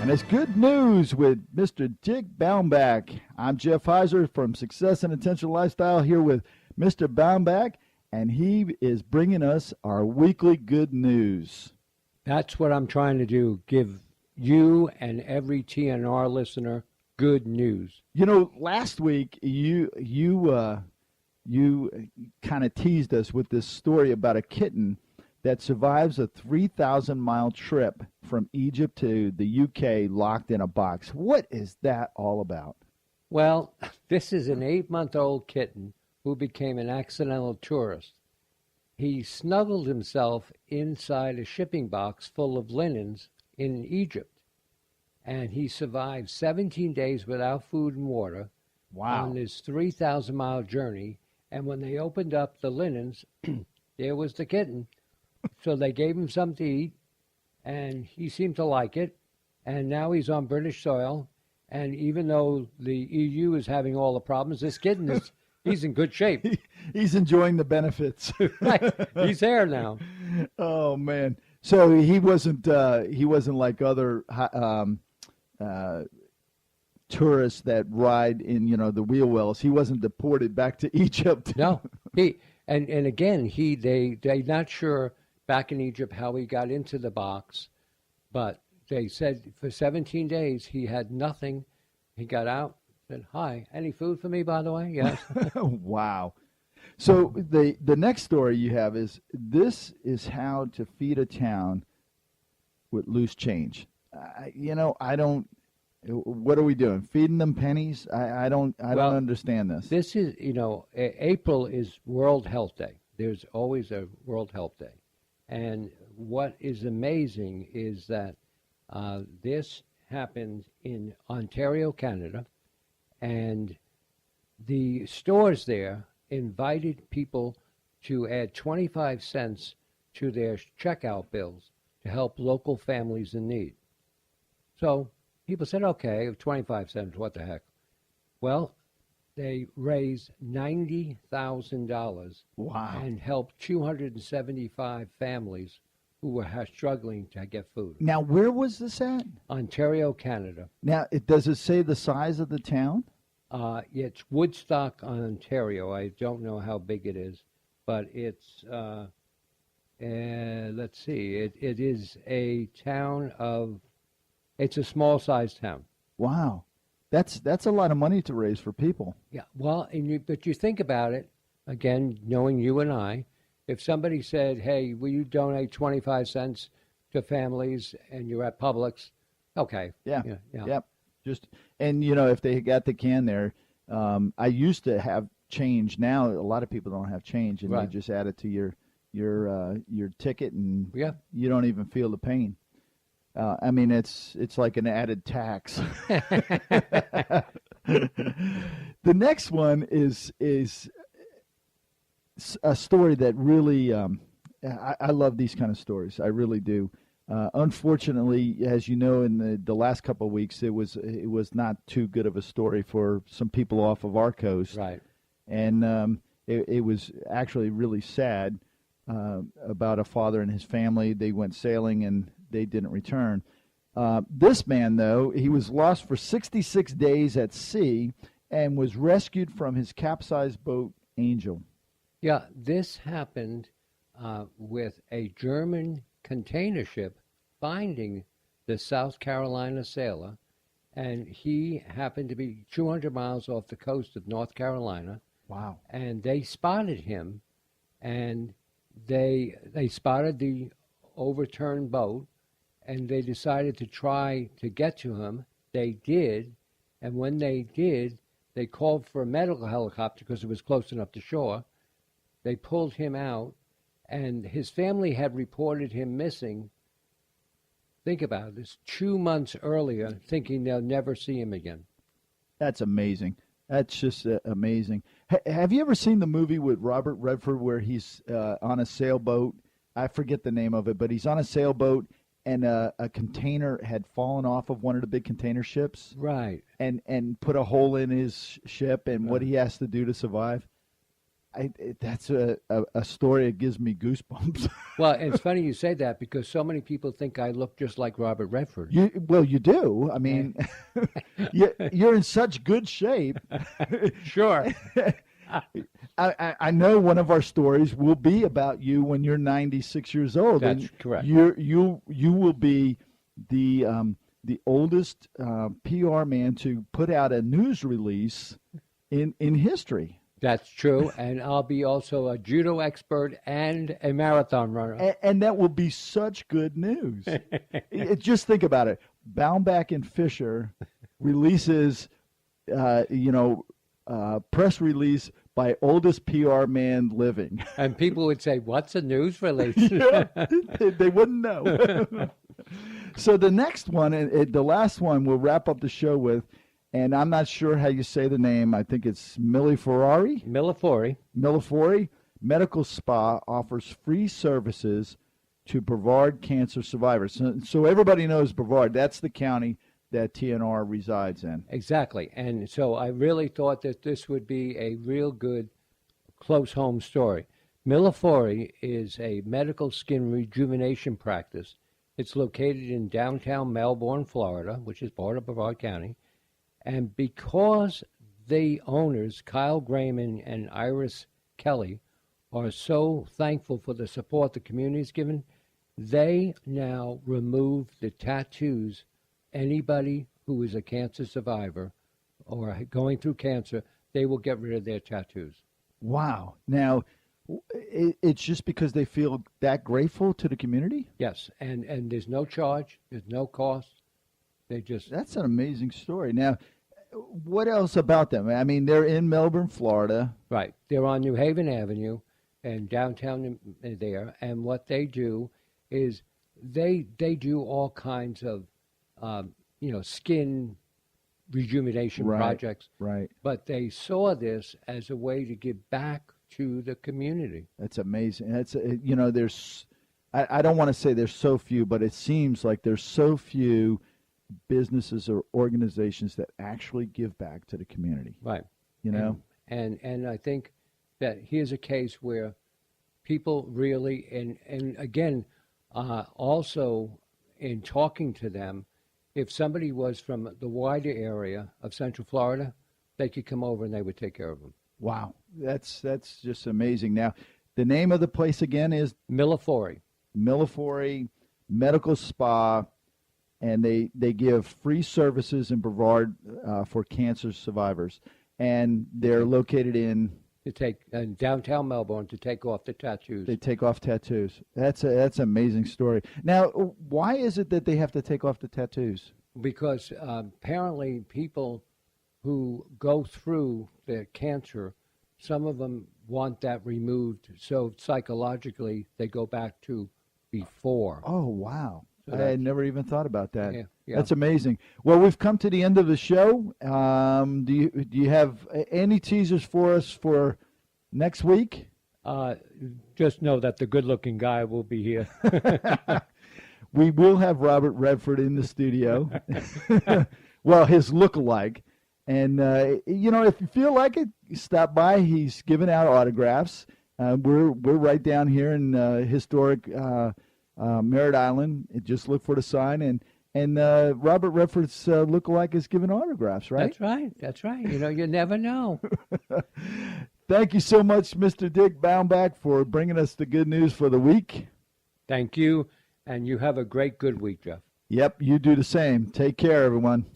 And it's good news with Mr. Dick Baumbach. I'm Jeff Heiser from Success and Intentional Lifestyle here with Mr. Baumbach, and he is bringing us our weekly good news. That's what I'm trying to do, give you and every TNR listener good news. You know, last week you kind of teased us with this story about a kitten that survives a 3,000-mile trip from Egypt to the UK locked in a box. What is that all about? Well, this is an 8-month-old kitten who became an accidental tourist. He snuggled himself inside a shipping box full of linens in Egypt, and he survived 17 days without food and water. Wow. On this 3,000-mile journey. And when they opened up the linens, there was the kitten. So they gave him something to eat, and he seemed to like it. And now he's on British soil. And even though the EU is having all the problems, this kitten he's in good shape. He's enjoying the benefits. Right. He's there now. Oh man! So he wasn't like other tourists that ride in the wheel wells. He wasn't deported back to Egypt. No. And again they're not sure back in Egypt how he got into the box, but they said for 17 days he had nothing. He got out, said, "Hi, any food for me, by the way?" Yes. Wow. So the next story you have is how to feed a town with loose change. I don't. What are we doing? Feeding them pennies? I don't understand this. This is, April is World Health Day. There's always a World Health Day. And what is amazing is that this happened in Ontario, Canada, and the stores there invited people to add 25 cents to their checkout bills to help local families in need. So people said, okay, 25 cents, what the heck? Well, they raised $90,000 Wow. and helped 275 families who were struggling to get food. Now, where was this at? Ontario, Canada. Now, does it say the size of the town? It's Woodstock, Ontario. I don't know how big it is, but it's, let's see, it is a town of, it's a small-sized town. Wow. That's a lot of money to raise for people. Yeah, well, but you think about it, again, knowing you and I, if somebody said, hey, will you donate 25 cents to families and you're at Publix, okay. Yeah. Yep. And if they got the can there, I used to have change. Now a lot of people don't have change, and Right. they just add it to your ticket, and Yeah. you don't even feel the pain. I mean, it's like an added tax. The next one is a story that really I love these kind of stories. I really do. Unfortunately, as you know, in the last couple of weeks, it was not too good of a story for some people off of our coast. Right. And it was actually really sad about a father and his family. They went sailing and they didn't return. This man, though, he was lost for 66 days at sea and was rescued from his capsized boat, Angel. Yeah, this happened with a German container ship finding the South Carolina sailor, and he happened to be 200 miles off the coast of North Carolina. Wow. And they spotted him, and they spotted the overturned boat, and they decided to try to get to him. They did, and when they did, they called for a medical helicopter because it was close enough to shore. They pulled him out, and his family had reported him missing. Think about this, 2 months earlier, thinking they'll never see him again. That's amazing. That's just amazing. Have you ever seen the movie with Robert Redford where he's on a sailboat? I forget the name of it, but he's on a sailboat, and a container had fallen off of one of the big container ships. Right. And put a hole in his ship, and what he has to do to survive. that's a story that gives me goosebumps. Well, it's funny you say that because so many people think I look just like Robert Redford. You do. I mean, you're in such good shape. Sure. I know one of our stories will be about you when you're 96 years old. That's and correct. You will be the oldest PR man to put out a news release in history. That's true, and I'll be also a judo expert and a marathon runner. And that will be such good news. Just think about it. Baumbach and Fisher releases, press release by oldest PR man living. And people would say, "What's a news release?" Yeah, they wouldn't know. So the next one, the last one, we'll wrap up the show with, and I'm not sure how you say the name. I think it's Millifori. Millifori Medical Spa offers free services to Brevard cancer survivors. So everybody knows Brevard. That's the county that TNR resides in. Exactly. And so I really thought that this would be a real good close home story. Millifori is a medical skin rejuvenation practice. It's located in downtown Melbourne, Florida, which is part of Brevard County. And because the owners, Kyle Grayman and Iris Kelly, are so thankful for the support the community's given, they now remove the tattoos. Anybody who is a cancer survivor or going through cancer, they will get rid of their tattoos. Wow. Now, it's just because they feel that grateful to the community? Yes, and there's no charge, there's no cost. That's an amazing story. Now, what else about them? I mean, they're in Melbourne, Florida. Right. They're on New Haven Avenue and downtown there, and what they do is they do all kinds of skin rejuvenation projects. Right. But they saw this as a way to give back to the community. That's amazing. There's, I don't want to say there's so few, but it seems like there's so few businesses or organizations that actually give back to the community. Right. And I think that here's a case where people really, and again, also in talking to them, if somebody was from the wider area of Central Florida, they could come over and they would take care of them. Wow, that's just amazing. Now, the name of the place again is Millifori Medical Spa, and they give free services in Brevard for cancer survivors, and they're located in downtown Melbourne to take off the tattoos. They take off tattoos. That's an amazing story. Now, why is it that they have to take off the tattoos? Because apparently people who go through the cancer, some of them want that removed, so psychologically they go back to before. Oh, wow. So I had never even thought about that. Yeah. That's amazing. Well, we've come to the end of the show. Do you have any teasers for us for next week? Just know that the good-looking guy will be here. We will have Robert Redford in the studio. Well, his look-alike. And, if you feel like it, stop by. He's giving out autographs. We're right down here in historic Merritt Island. Just look for the sign. And Robert Redford's look-alike is giving autographs, right? That's right. You never know. Thank you so much, Mr. Dick Baumbach, for bringing us the good news for the week. Thank you, and you have a great, good week, Jeff. Yep, you do the same. Take care, everyone.